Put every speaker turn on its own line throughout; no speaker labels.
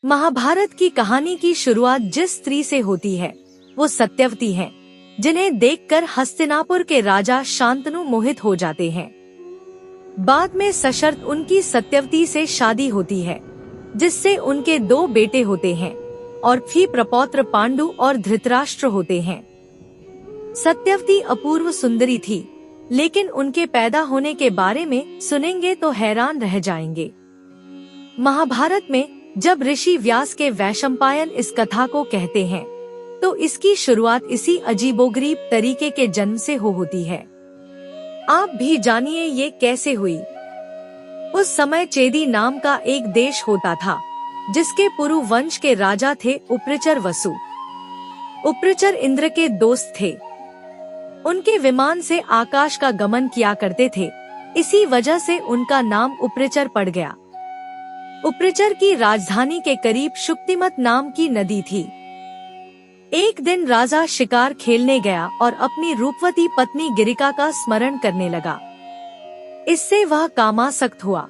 महाभारत की कहानी की शुरुआत जिस स्त्री से होती है वो सत्यवती है, जिन्हें देखकर हस्तिनापुर के राजा शांतनु मोहित हो जाते हैं। बाद में सशर्त उनकी सत्यवती से शादी होती है, जिससे उनके 2 बेटे होते हैं और फिर प्रपौत्र पांडु और धृतराष्ट्र होते हैं। सत्यवती अपूर्व सुंदरी थी, लेकिन उनके पैदा होने के बारे में सुनेंगे तो हैरान रह जाएंगे। महाभारत में जब ऋषि व्यास के वैशंपायन इस कथा को कहते हैं, तो इसकी शुरुआत इसी अजीबोगरीब तरीके के जन्म से होती है। आप भी जानिए ये कैसे हुई। उस समय चेदी नाम का एक देश होता था, जिसके पुरु वंश के राजा थे उप्रेचर वसु। उप्रेचर इंद्र के दोस्त थे। उनके विमान से आकाश का गमन किया करते थे, इसी वजह से उनका नाम उप्रेचर पड़ गया। उप्रेचर की राजधानी के करीब शुक्तिमत नाम की नदी थी। एक दिन राजा शिकार खेलने गया और अपनी रूपवती पत्नी गिरिका का स्मरण करने लगा। इससे वह कामासक्त हुआ।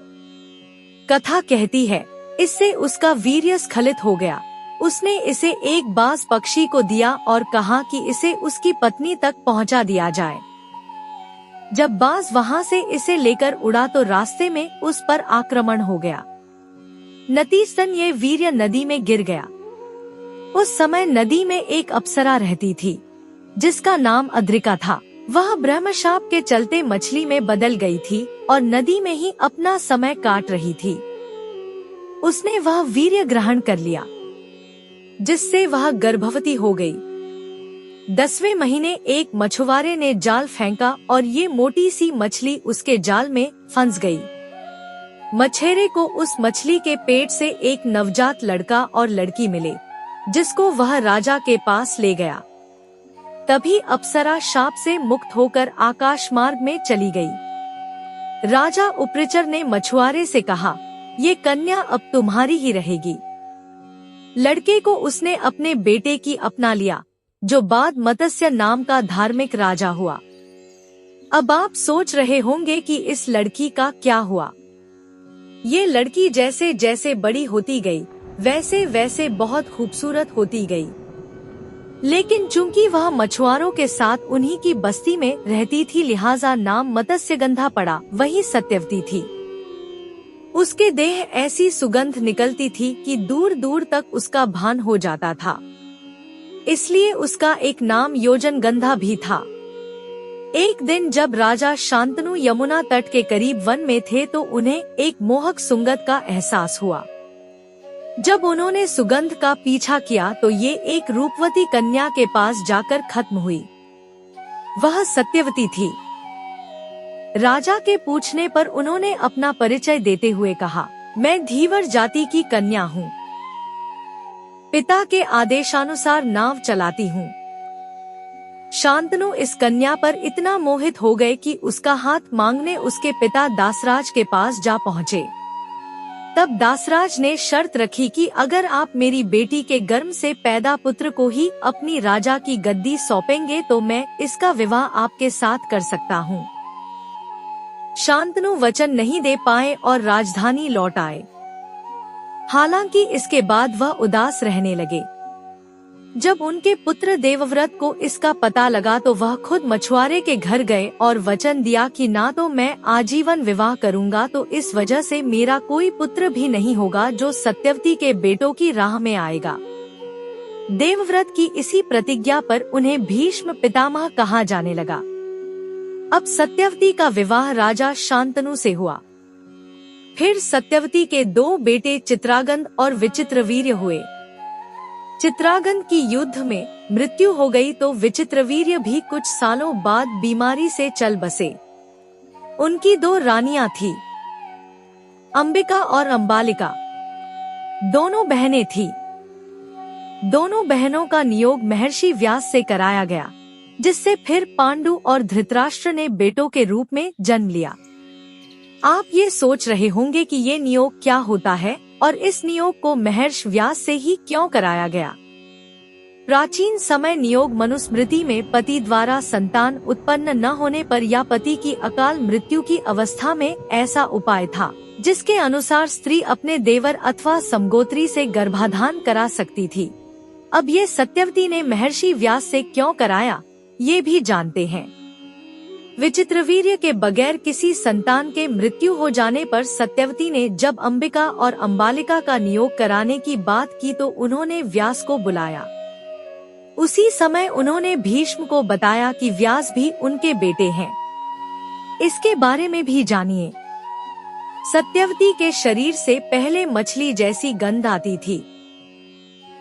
कथा कहती है, इससे उसका वीर्य स्खलित हो गया। उसने इसे एक बाज पक्षी को दिया और कहा कि इसे उसकी पत्नी तक पहुंचा दिया जाए। जब बाज वहां से इसे लेकर उड़ा तो रास्ते में उस पर आक्रमण हो गया। नतीजतन ये वीर्य नदी में गिर गया। उस समय नदी में एक अप्सरा रहती थी, जिसका नाम अद्रिका था। वह ब्रह्मशाप के चलते मछली में बदल गई थी और नदी में ही अपना समय काट रही थी। उसने वह वीर्य ग्रहण कर लिया, जिससे वह गर्भवती हो गई। 10वें महीने एक मछुआरे ने जाल फेंका और ये मोटी सी मछली उसके जाल में फंस गई। मछेरे को उस मछली के पेट से एक नवजात लड़का और लड़की मिले, जिसको वह राजा के पास ले गया। तभी अप्सरा शाप से मुक्त होकर आकाश मार्ग में चली गई। राजा उप्रेचर ने मछुआरे से कहा, ये कन्या अब तुम्हारी ही रहेगी। लड़के को उसने अपने बेटे की अपना लिया, जो बाद मत्स्य नाम का धार्मिक राजा हुआ। अब आप सोच रहे होंगे कि इस लड़की का क्या हुआ। ये लड़की जैसे जैसे बड़ी होती गई, वैसे वैसे बहुत खूबसूरत होती गई। लेकिन चूंकि वह मछुआरों के साथ उन्हीं की बस्ती में रहती थी, लिहाजा नाम मत्स्यगंधा पड़ा। वही सत्यवती थी। उसके देह ऐसी सुगंध निकलती थी कि दूर दूर तक उसका भान हो जाता था। इसलिए उसका एक नाम योजनगंधा भी था। एक दिन जब राजा शांतनु यमुना तट के करीब वन में थे, तो उन्हें एक मोहक सुगंध का एहसास हुआ। जब उन्होंने सुगंध का पीछा किया तो ये एक रूपवती कन्या के पास जाकर खत्म हुई। वह सत्यवती थी। राजा के पूछने पर उन्होंने अपना परिचय देते हुए कहा, मैं धीवर जाति की कन्या हूँ। पिता के आदेशानुसार नाव चलाती हूँ। शांतनु इस कन्या पर इतना मोहित हो गए कि उसका हाथ मांगने उसके पिता दासराज के पास जा पहुँचे। तब दासराज ने शर्त रखी कि अगर आप मेरी बेटी के गर्भ से पैदा पुत्र को ही अपनी राजा की गद्दी सौंपेंगे तो मैं इसका विवाह आपके साथ कर सकता हूँ। शांतनु वचन नहीं दे पाए और राजधानी लौट आए। हालांकि इसके बाद वह उदास रहने लगे। जब उनके पुत्र देवव्रत को इसका पता लगा तो वह खुद मछुआरे के घर गए और वचन दिया कि ना तो मैं आजीवन विवाह करूंगा, तो इस वजह से मेरा कोई पुत्र भी नहीं होगा जो सत्यवती के बेटों की राह में आएगा। देवव्रत की इसी प्रतिज्ञा पर उन्हें भीष्म पितामह कहा जाने लगा। अब सत्यवती का विवाह राजा शांतनु से हुआ। फिर सत्यवती के 2 बेटे चित्रांगद और विचित्रवीर्य हुए। चित्रांगद की युद्ध में मृत्यु हो गई तो विचित्रवीर्य भी कुछ सालों बाद बीमारी से चल बसे। उनकी 2 रानियां थी, अंबिका और अंबालिका। दोनों बहनें थी। दोनों बहनों का नियोग महर्षि व्यास से कराया गया, जिससे फिर पांडु और धृतराष्ट्र ने बेटों के रूप में जन्म लिया। आप ये सोच रहे होंगे कि ये नियोग क्या होता है और इस नियोग को महर्षि व्यास से ही क्यों कराया गया। प्राचीन समय नियोग मनुस्मृति में पति द्वारा संतान उत्पन्न न होने पर या पति की अकाल मृत्यु की अवस्था में ऐसा उपाय था, जिसके अनुसार स्त्री अपने देवर अथवा समगोत्री से गर्भाधान करा सकती थी। अब ये सत्यवती ने महर्षि व्यास से क्यों कराया, ये भी जानते हैं। विचित्रवीर्य के बगैर किसी संतान के मृत्यु हो जाने पर सत्यवती ने जब अंबिका और अंबालिका का नियोग कराने की बात की तो उन्होंने व्यास को बुलाया। उसी समय उन्होंने भीष्म को बताया कि व्यास भी उनके बेटे हैं। इसके बारे में भी जानिए। सत्यवती के शरीर से पहले मछली जैसी गंध आती थी।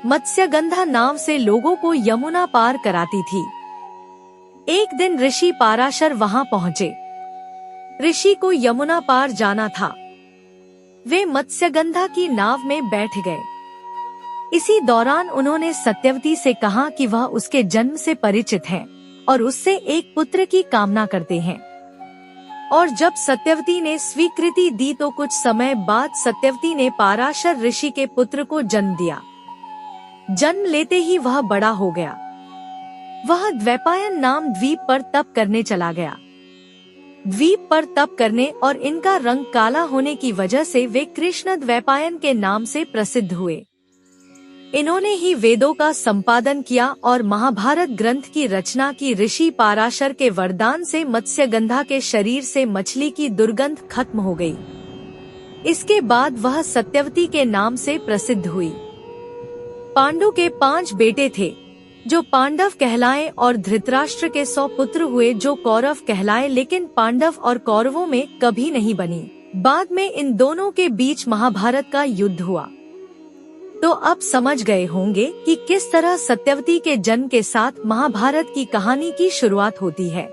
मत्स्यगंधा नाव से लोगों को यमुना पार कराती थी। एक दिन ऋषि पाराशर वहां पहुंचे। ऋषि को यमुना पार जाना था। वे मत्स्यगंधा की नाव में बैठ गए। इसी दौरान उन्होंने सत्यवती से कहा कि वह उसके जन्म से परिचित हैं और उससे एक पुत्र की कामना करते हैं। और जब सत्यवती ने स्वीकृति दी तो कुछ समय बाद सत्यवती ने पाराशर ऋषि के पुत्र को जन्म दिया। जन्म लेते ही वह बड़ा हो गया। वह द्वैपायन नाम द्वीप पर तप करने चला गया। द्वीप पर तप करने और इनका रंग काला होने की वजह से वे कृष्ण द्वैपायन के नाम से प्रसिद्ध हुए। इन्होंने ही वेदों का संपादन किया और महाभारत ग्रंथ की रचना की। ऋषि पाराशर के वरदान से मत्स्यगंधा के शरीर से मछली की दुर्गंध खत्म हो गई। इसके बाद वह सत्यवती के नाम से प्रसिद्ध हुई। पांडु के 5 बेटे थे जो पांडव कहलाए और धृतराष्ट्र के 100 पुत्र हुए जो कौरव कहलाए, लेकिन पांडव और कौरवों में कभी नहीं बनी। बाद में इन दोनों के बीच महाभारत का युद्ध हुआ। तो अब समझ गए होंगे कि किस तरह सत्यवती के जन्म के साथ महाभारत की कहानी की शुरुआत होती है।